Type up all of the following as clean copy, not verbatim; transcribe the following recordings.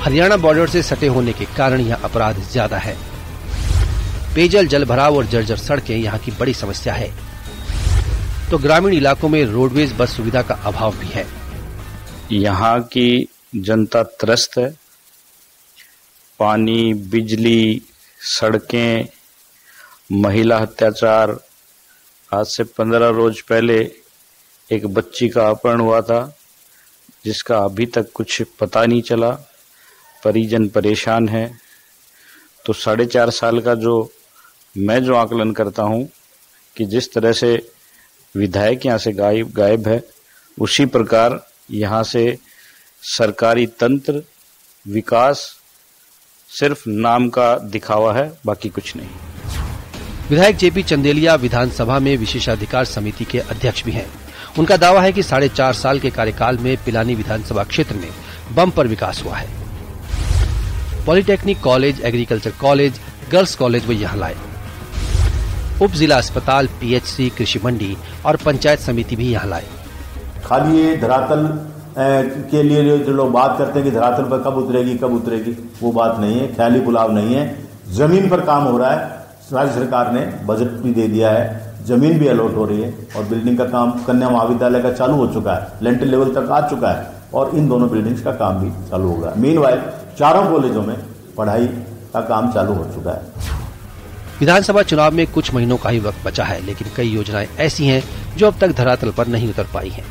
Haryana border से सटे होने के कारण यहाँ अपराध ज्यादा है। पेयजल, जलभराव और जर्जर सड़कें यहाँ की बड़ी समस्या है। तो ग्रामीण इलाकों में रोडवेज बस सुविधा का अभाव भी है। यहाँ की जनता त्रस्त है। पानी, बिजली, सड़कें, महिला अत्याचार। आज से 15 रोज पहले एक बच्ची का अपहरण हुआ था, जिसका अभी तक कुछ पता नहीं चला। परिजन परेशान है। तो 4.5 साल का मैं जो आकलन करता हूँ कि जिस तरह से विधायक यहाँ से गायब है, उसी प्रकार यहाँ से सरकारी तंत्र, विकास सिर्फ नाम का दिखावा है, बाकी कुछ नहीं। विधायक जेपी चंदेलिया विधानसभा में विशेषाधिकार समिति के अध्यक्ष भी हैं। उनका दावा है कि 4.5 साल के कार्यकाल में पिलानी विधानसभा क्षेत्र में बम्पर विकास हुआ है। Polytechnic college, agriculture college, girls college वो यहाँ लाए। उप जिला अस्पताल, पीएचसी, कृषि मंडी और पंचायत समिति भी यहाँ लाए। खाली ये धरातल के लिए जो लोग बात करते हैं कि धरातल पर कब उतरेगी, वो बात नहीं है, ख्याली पुलाव नहीं है। जमीन पर काम हो रहा है। राज्य सरकार ने बजट भी दे दिया है, जमीन भी अलॉट हो रही है और बिल्डिंग का काम कन्या महाविद्यालय का चालू हो चुका है, लेंटर लेवल तक आ चुका है और इन दोनों बिल्डिंग्स का काम भी चालू होगा। मीनवाइल 4 कॉलेजों में पढ़ाई का काम चालू हो चुका है। विधानसभा चुनाव में कुछ महीनों का ही वक्त बचा है, लेकिन कई योजनाएं ऐसी हैं जो अब तक धरातल पर नहीं उतर पाई हैं।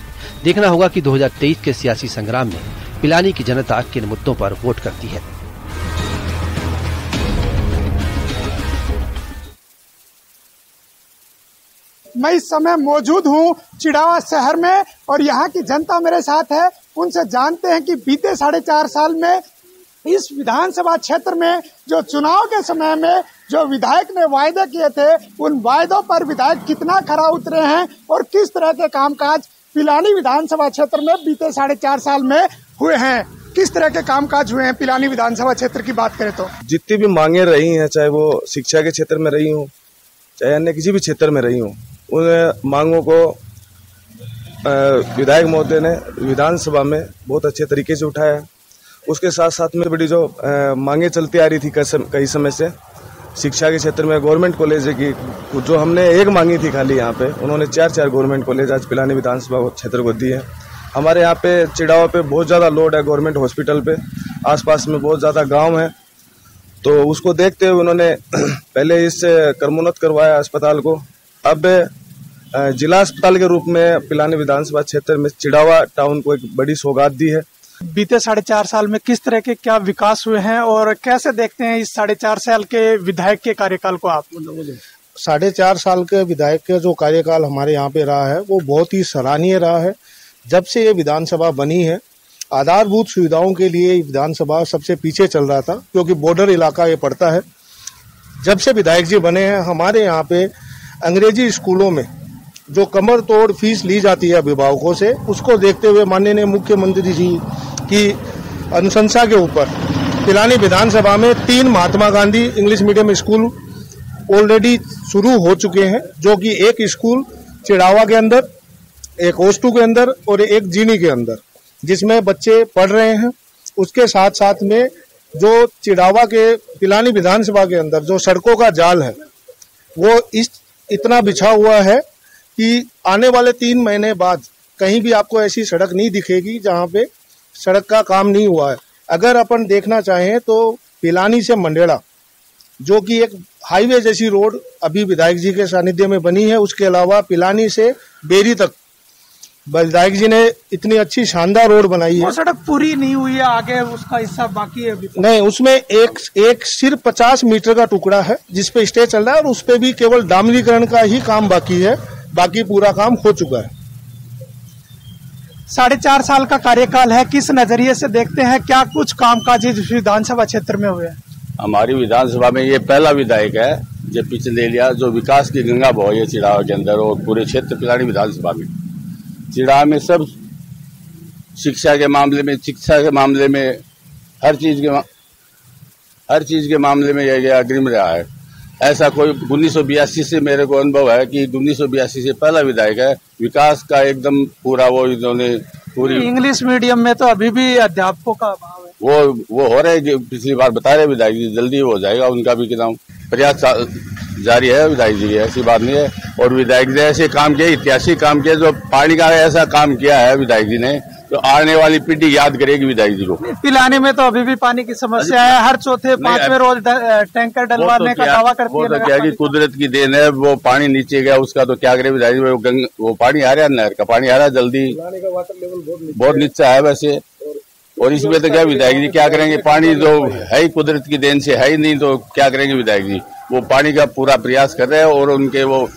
देखना होगा कि 2023 के सियासी संग्राम में पिलानी की जनता किन मुद्दों पर वोट करती है। मैं इस समय मौजूद हूँ चिड़ावा शहर में और यहाँ की जनता मेरे साथ है। उनसे जानते हैं कि बीते 4.5 साल में इस विधानसभा क्षेत्र में जो चुनाव के समय में जो विधायक ने वायदे किए थे, उन वायदों पर विधायक कितना खरा उतरे हैं और किस तरह के कामकाज पिलानी विधानसभा क्षेत्र में बीते 4.5 साल में हुए हैं। किस तरह के कामकाज हुए हैं पिलानी विधानसभा क्षेत्र की बात करें तो जितनी भी मांगे रही हैं, चाहे वो शिक्षा के क्षेत्र में रही हो, चाहे अन्य किसी भी क्षेत्र में रही हो, उन मांगों को विधायक महोदय ने विधानसभा में बहुत अच्छे तरीके से उठाया है। उसके साथ साथ में बड़ी जो मांगे चलती आ रही थी कई समय से, शिक्षा के क्षेत्र में गवर्नमेंट कॉलेज की जो हमने एक मांगी थी खाली, यहाँ पे उन्होंने 4 गवर्नमेंट कॉलेज आज पिलानी विधानसभा क्षेत्र को दी है। हमारे यहाँ पे चिड़ावा पे बहुत ज़्यादा लोड है गवर्नमेंट हॉस्पिटल पे, आसपास में बहुत ज़्यादा गांव है, तो उसको देखते हुए उन्होंने पहले इससे क्रमोन्नत करवाया अस्पताल को। अब जिला अस्पताल के रूप में पिलानी विधानसभा क्षेत्र में चिड़ावा टाउन को एक बड़ी सौगात दी है। बीते 4.5 साल में किस तरह के क्या विकास हुए हैं और कैसे देखते हैं इस 4.5 साल के विधायक के कार्यकाल को आप? 4.5 साल के विधायक का जो कार्यकाल हमारे यहाँ पे रहा है वो बहुत ही सराहनीय रहा है। जब से ये विधानसभा बनी है, आधारभूत सुविधाओं के लिए विधानसभा सबसे पीछे चल रहा था, क्योंकि बॉर्डर इलाका ये पड़ता है। जब से विधायक जी बने हैं, हमारे यहाँ पे अंग्रेजी स्कूलों में जो कमर तोड़ फीस ली जाती है अभिभावकों से, उसको देखते हुए माननीय मुख्यमंत्री जी की अनुशंसा के ऊपर पिलानी विधानसभा में 3 Mahatma Gandhi English medium school already शुरू हो चुके हैं, जो कि एक स्कूल चिड़ावा के अंदर, एक ओस्टू के अंदर और एक जीनी के अंदर, जिसमें बच्चे पढ़ रहे हैं। उसके साथ साथ में जो चिड़ावा के पिलानी विधानसभा के अंदर जो सड़कों का जाल है वो इतना बिछा हुआ है कि आने वाले 3 महीने बाद कहीं भी आपको ऐसी सड़क नहीं दिखेगी जहां पे सड़क का काम नहीं हुआ है। अगर अपन देखना चाहें तो पिलानी से मंडेड़ा, जो कि एक हाईवे जैसी रोड अभी विधायक जी के सानिध्य में बनी है, उसके अलावा पिलानी से बेरी तक विधायक जी ने इतनी अच्छी शानदार रोड बनाई है। वो सड़क पूरी नहीं हुई है, आगे उसका हिस्सा बाकी है अभी। नहीं, उसमें एक सिर्फ 50 मीटर का टुकड़ा है जिसपे स्टे चल रहा है और उस पे भी केवल डामरीकरण का ही काम बाकी है, बाकी पूरा काम हो चुका है। 4.5 साल का कार्यकाल है, किस नजरिए से देखते हैं, क्या कुछ कामकाज इस विधानसभा क्षेत्र में हुए? हमारी विधानसभा में ये पहला विधायक है जेपी चंदेलिया जो विकास की गंगा बहाई है चिड़ावा के अंदर और पूरे क्षेत्र पिलानी विधानसभा में। चिड़ावा में सब शिक्षा के मामले में हर चीज के मामले में यह अग्रिम रहा है। ऐसा कोई 1982 से मेरे को अनुभव है कि 1982 से पहला विधायक है, विकास का एकदम पूरा वो इन्होंने पूरी। इंग्लिश मीडियम में तो अभी भी अध्यापकों का अभाव है। वो हो रहे हैं, पिछली बार बता रहे विधायक जी, जल्दी हो जाएगा, उनका भी कितना प्रयास जारी है विधायक जी, ऐसी बात नहीं है। और विधायक जी ने ऐसे काम किया, ऐतिहासिक काम किया, जो पानी का ऐसा काम किया है विधायक जी ने, तो आने वाली पीढ़ी याद करेगी विधायक जी को। पिलाने में तो अभी भी पानी की समस्या है, हर चौथे पांचवें रोज टैंकर डलवाने का दावा करती है। वो तो क्या कि कुदरत की देन है, वो पानी नीचे गया, उसका तो क्या करे विधायक जी। वो पानी आ रहा है, नहर का पानी आ रहा है, जल्दी वाटर लेवल बहुत नीचा है वैसे। और इसमें तो क्या विधायक जी क्या करेंगे, पानी तो है ही कुदरत की देन से, है ही नहीं, तो क्या करेंगे विधायक जी। वो पानी का पूरा प्रयास कर रहे हैं और उनके वो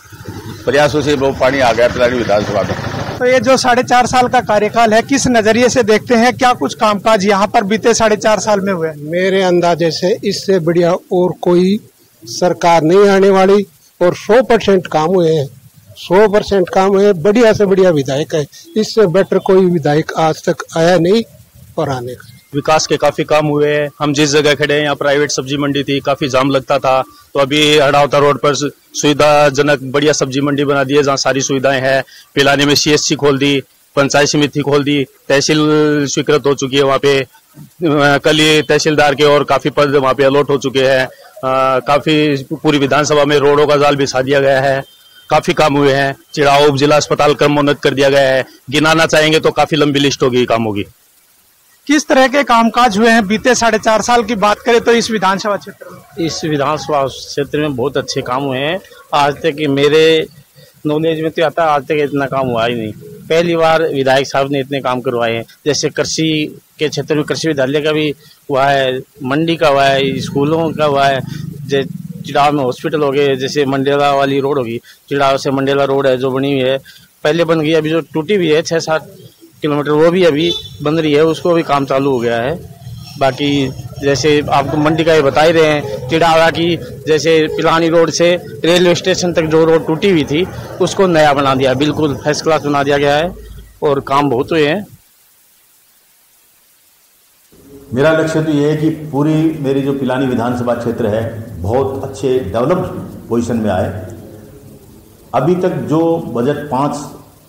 प्रयासों से वो पानी आ गया पिलानी विधानसभा में। तो ये जो 4.5 साल का कार्यकाल है, किस नजरिए से देखते हैं, क्या कुछ कामकाज यहाँ पर बीते 4.5 साल में हुए? मेरे अंदाजे से इससे बढ़िया और कोई सरकार नहीं आने वाली, और 100% काम हुए हैं, 100% काम हुए, बढ़िया से बढ़िया विधायक है, इससे बेटर कोई विधायक आज तक आया नहीं और आने का। विकास के काफी काम हुए हैं। हम जिस जगह खड़े हैं, यहाँ प्राइवेट सब्जी मंडी थी, काफी जाम लगता था, तो अभी हड़ावता रोड पर सुविधाजनक बढ़िया सब्जी मंडी बना दी है, जहाँ सारी सुविधाएं हैं। पिलाने में CSC खोल दी, पंचायत समिति खोल दी, तहसील स्वीकृत हो चुकी है वहाँ पे। कल ही तहसीलदार के और काफी पद वहाँ पे अलॉट हो चुके हैं। काफी पूरी विधानसभा में रोडों का जाल बिछा दिया गया है, काफी काम हुए हैं। चिड़ाव उप जिला अस्पताल क्रमोन्नत कर दिया गया है। गिनाना चाहेंगे तो काफी लंबी लिस्ट होगी कामों की। किस तरह के कामकाज हुए हैं बीते 4.5 साल की बात करें तो इस विधानसभा क्षेत्र में? इस विधानसभा क्षेत्र में बहुत अच्छे काम हुए हैं। आज तक मेरे नॉलेज में तो आता है, आज तक इतना काम हुआ ही नहीं। पहली बार विधायक साहब ने इतने काम करवाए हैं। जैसे कृषि के क्षेत्र में कृषि विद्यालय का भी हुआ है, मंडी का हुआ है, स्कूलों का हुआ है। चिड़ाव में हॉस्पिटल हो गए, जैसे मंडेला वाली रोड होगी, चिड़ाव से मंडेला रोड है जो बनी हुई है, पहले बन गई, अभी जो टूटी हुई है 6-7 किलोमीटर, वो भी अभी बन रही है, उसको भी काम चालू हो गया है। बाकी जैसे आपको मंडी का ये बता ही रहे हैं, चिड़ावा की जैसे पिलानी रोड से रेलवे स्टेशन तक जो रोड टूटी हुई थी उसको नया बना दिया, बिल्कुल फर्स्ट क्लास बना दिया गया है और काम बहुत हुए हैं। मेरा लक्ष्य तो ये है कि पूरी मेरी जो पिलानी विधानसभा क्षेत्र है बहुत अच्छे डेवलप्ड पोजीशन में आए। अभी तक जो बजट 5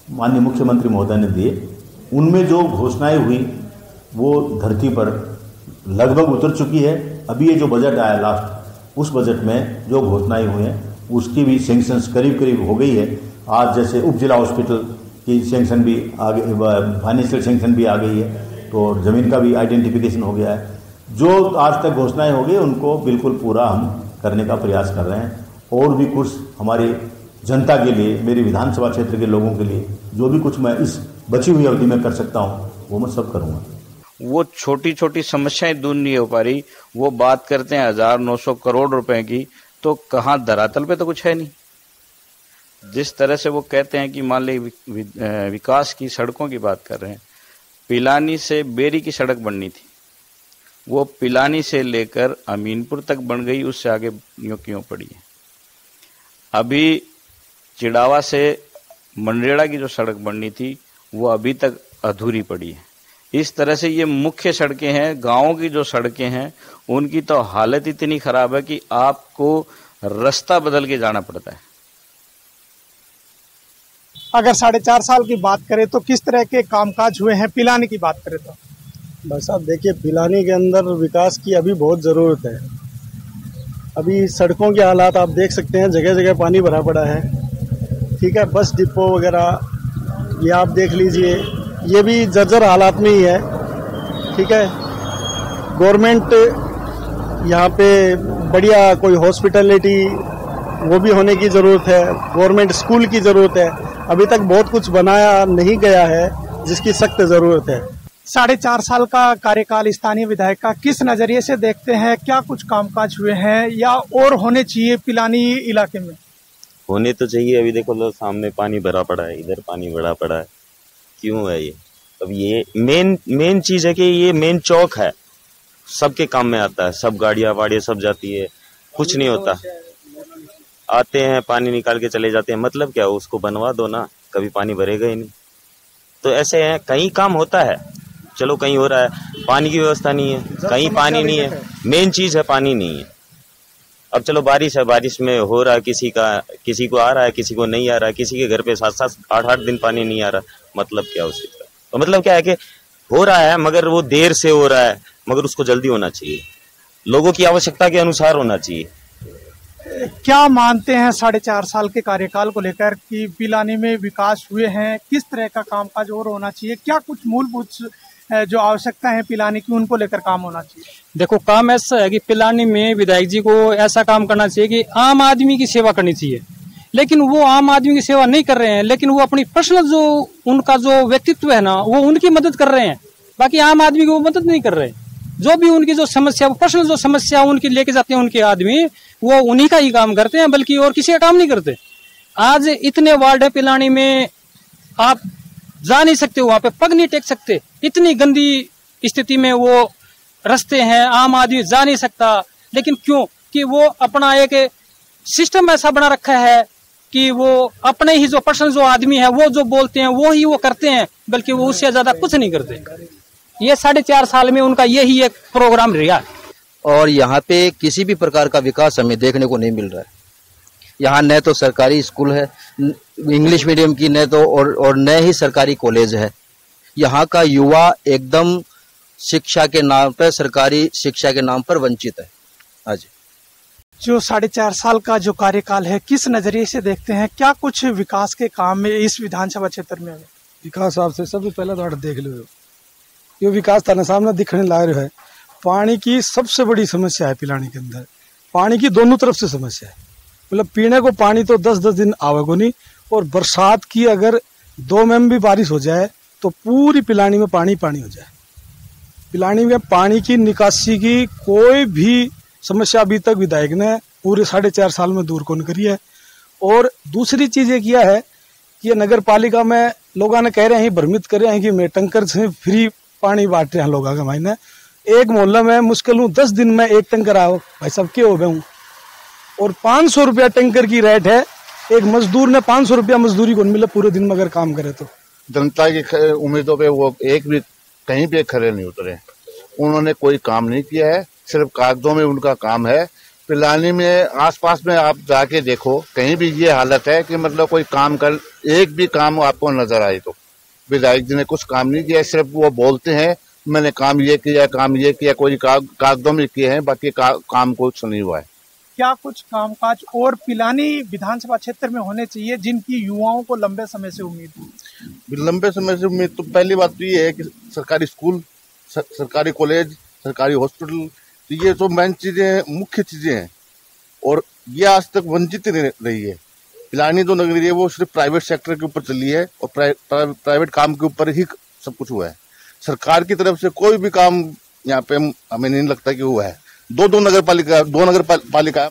माननीय मुख्यमंत्री महोदय ने दिए, उनमें जो घोषणाएं हुई वो धरती पर लगभग उतर चुकी है। अभी ये जो बजट आया लास्ट, उस बजट में जो घोषणाएं हुई हैं उसकी भी सेंक्शंस करीब करीब हो गई है। आज जैसे उप जिला हॉस्पिटल की सेंक्शन भी आगे, फाइनेंशियल सेंक्शन भी आ गई है, तो जमीन का भी आइडेंटिफिकेशन हो गया है। जो आज तक घोषणाएं हो गई उनको बिल्कुल पूरा हम करने का प्रयास कर रहे हैं। और भी कुछ हमारी जनता के लिए, मेरी विधानसभा क्षेत्र के लोगों के लिए जो भी कुछ मैं इस बची हुई अवधि में कर सकता हूँ वो मैं सब करूँगा। वो छोटी छोटी समस्याएं दूर नहीं हो पा रही। वो बात करते हैं 1900 करोड़ रुपए की, तो कहाँ धरातल पे तो कुछ है नहीं। जिस तरह से वो कहते हैं कि मान ली विकास की सड़कों की बात कर रहे हैं, पिलानी से बेरी की सड़क बननी थी, वो पिलानी से लेकर अमीनपुर तक बन गई, उससे आगे यूं क्यों पड़ी है। अभी चिड़ावा से मंडरेड़ा की जो सड़क बननी थी वो अभी तक अधूरी पड़ी है। इस तरह से ये मुख्य सड़कें हैं, गांवों की जो सड़कें हैं उनकी तो हालत इतनी खराब है कि आपको रास्ता बदल के जाना पड़ता है। अगर 4.5 साल की बात करें तो किस तरह के कामकाज हुए हैं? पिलानी की बात करें तो बस साहब देखिए, पिलानी के अंदर विकास की अभी बहुत ज़रूरत है। अभी सड़कों के हालात आप देख सकते हैं, जगह जगह पानी भरा पड़ा है। ठीक है, बस डिपो वगैरह ये आप देख लीजिए, ये भी जर्जर हालात में ही है। ठीक है, गवर्नमेंट यहाँ पे बढ़िया कोई हॉस्पिटलिटी वो भी होने की ज़रूरत है, गवर्नमेंट स्कूल की ज़रूरत है। अभी तक बहुत कुछ बनाया नहीं गया है जिसकी सख्त ज़रूरत है। 4.5 साल का कार्यकाल स्थानीय विधायक का किस नजरिए से देखते हैं? क्या कुछ कामकाज हुए हैं या और होने चाहिए पिलानी इलाके में? होने तो चाहिए। अभी देखो लो, सामने पानी भरा पड़ा है, इधर पानी भरा पड़ा है, क्यों है ये? अब ये मेन चीज है कि ये मेन चौक है, सबके काम में आता है, सब गाड़ियां वाड़ियां सब जाती है, कुछ नहीं होता। आते हैं पानी निकाल के चले जाते हैं, मतलब क्या? उसको बनवा दो ना, कभी पानी भरेगा ही नहीं। तो ऐसे है, कहीं काम होता है, चलो कहीं हो रहा है, पानी की व्यवस्था नहीं है, कहीं पानी नहीं है, मेन चीज है पानी नहीं है। अब चलो बारिश है, बारिश में हो रहा है, किसी को आ रहा है, किसी को नहीं आ रहा है, किसी के घर पे 7-7 8-8 दिन पानी नहीं आ रहा, मतलब क्या उस चीज का? तो मतलब क्या है कि हो रहा है मगर वो देर से हो रहा है, मगर उसको जल्दी होना चाहिए, लोगों की आवश्यकता के अनुसार होना चाहिए। क्या मानते हैं 4.5 साल के कार्यकाल को लेकर कि पिलानी में विकास हुए हैं? किस तरह का कामकाज और होना चाहिए? क्या कुछ मूलभूत जो आवश्यकता है पिलानी की उनको लेकर काम होना चाहिए? देखो, काम ऐसा है कि पिलानी में विधायक जी को ऐसा काम करना चाहिए कि आम आदमी की सेवा करनी चाहिए, लेकिन वो आम आदमी की सेवा नहीं कर रहे हैं, लेकिन वो अपनी पर्सनल जो उनका जो व्यक्तित्व है ना, वो उनकी मदद कर रहे हैं, बाकी आम आदमी की वो मदद नहीं कर रहे। जो भी उनकी जो समस्या, पर्सनल जो समस्या उनकी लेके जाते हैं उनके आदमी, वो उन्हीं का ही काम करते हैं, बल्कि और किसी का काम नहीं करते। आज इतने वार्ड है पिलानी में, आप जा नहीं सकते, वहां पे पग नहीं टेक सकते, इतनी गंदी स्थिति में वो रास्ते हैं, आम आदमी जा नहीं सकता। लेकिन क्यों? कि वो अपना एक सिस्टम ऐसा बना रखा है कि वो अपने ही जो पर्सन जो आदमी है वो जो बोलते हैं वो ही वो करते हैं, बल्कि वो उससे ज्यादा कुछ नहीं करते। ये 4.5 साल में उनका यही एक प्रोग्राम रहा और यहाँ पे किसी भी प्रकार का विकास हमें देखने को नहीं मिल रहा है। यहाँ न तो सरकारी स्कूल है इंग्लिश मीडियम की, न तो और न ही सरकारी कॉलेज है। यहाँ का युवा एकदम शिक्षा के नाम पर, सरकारी शिक्षा के नाम पर वंचित है। हाँ जी। जो 4.5 साल का जो कार्यकाल है, किस नजरिए से देखते हैं? क्या कुछ विकास के काम में इस विधानसभा क्षेत्र में? विकास आपसे सबसे पहले तो देख लो, ये विकास थाने सामने दिखने लग रहा है। पानी की सबसे बड़ी समस्या है पिलानी के अंदर, पानी की दोनों तरफ से समस्या है। मतलब पीने को पानी तो 10-10 दिन आवेगा नहीं, और बरसात की अगर 2 में भी बारिश हो जाए तो पूरी पिलानी में पानी हो जाए। पिलानी में पानी की निकासी की कोई भी समस्या अभी तक विधायक ने पूरे 4.5 साल में दूर कौन करी है। और दूसरी चीज ये किया है कि नगर पालिका में लोगों ने कह रहे हैं, भ्रमित कर रहे हैं कि मैं टंकर से फ्री पानी बांट रहे हैं लोगों का। महीने एक मोहल्ले में मुश्किल हूँ 10 दिन में एक टंकर आओ, भाई सब के हो गए हूँ। और 500 रुपया टंकर की रेट है। एक मजदूर ने 500 रुपया मजदूरी को मिले पूरे दिन में अगर काम करे तो। जनता की उम्मीदों पे वो एक भी कहीं पे खरे नहीं उतरे। उन्होंने कोई काम नहीं किया है, सिर्फ कागजों में उनका काम है। पिलानी में आसपास में आप जाके देखो, कहीं भी ये हालत है कि मतलब कोई काम कर, एक भी काम आपको नजर आए तो विधायक जी ने कुछ काम नहीं किया। सिर्फ वो बोलते हैं मैंने काम ये किया, कोई कागजों में किए हैं, बाकी काम कुछ नहीं हुआ है। क्या कुछ कामकाज और पिलानी विधानसभा क्षेत्र में होने चाहिए जिनकी युवाओं को लंबे समय से उम्मीद है? लंबे समय से उम्मीद तो पहली बात तो ये है कि सरकारी स्कूल, सरकारी कॉलेज, सरकारी हॉस्पिटल, तो ये तो मेन चीजें, मुख्य चीजें हैं, और ये आज तक वंचित रही है। पिलानी जो नगरी है वो सिर्फ प्राइवेट सेक्टर के ऊपर चली है और प्राइवेट काम के ऊपर ही सब कुछ हुआ है। सरकार की तरफ से कोई भी काम यहाँ पे हमें नहीं लगता कि हुआ है। दो नगर पालिका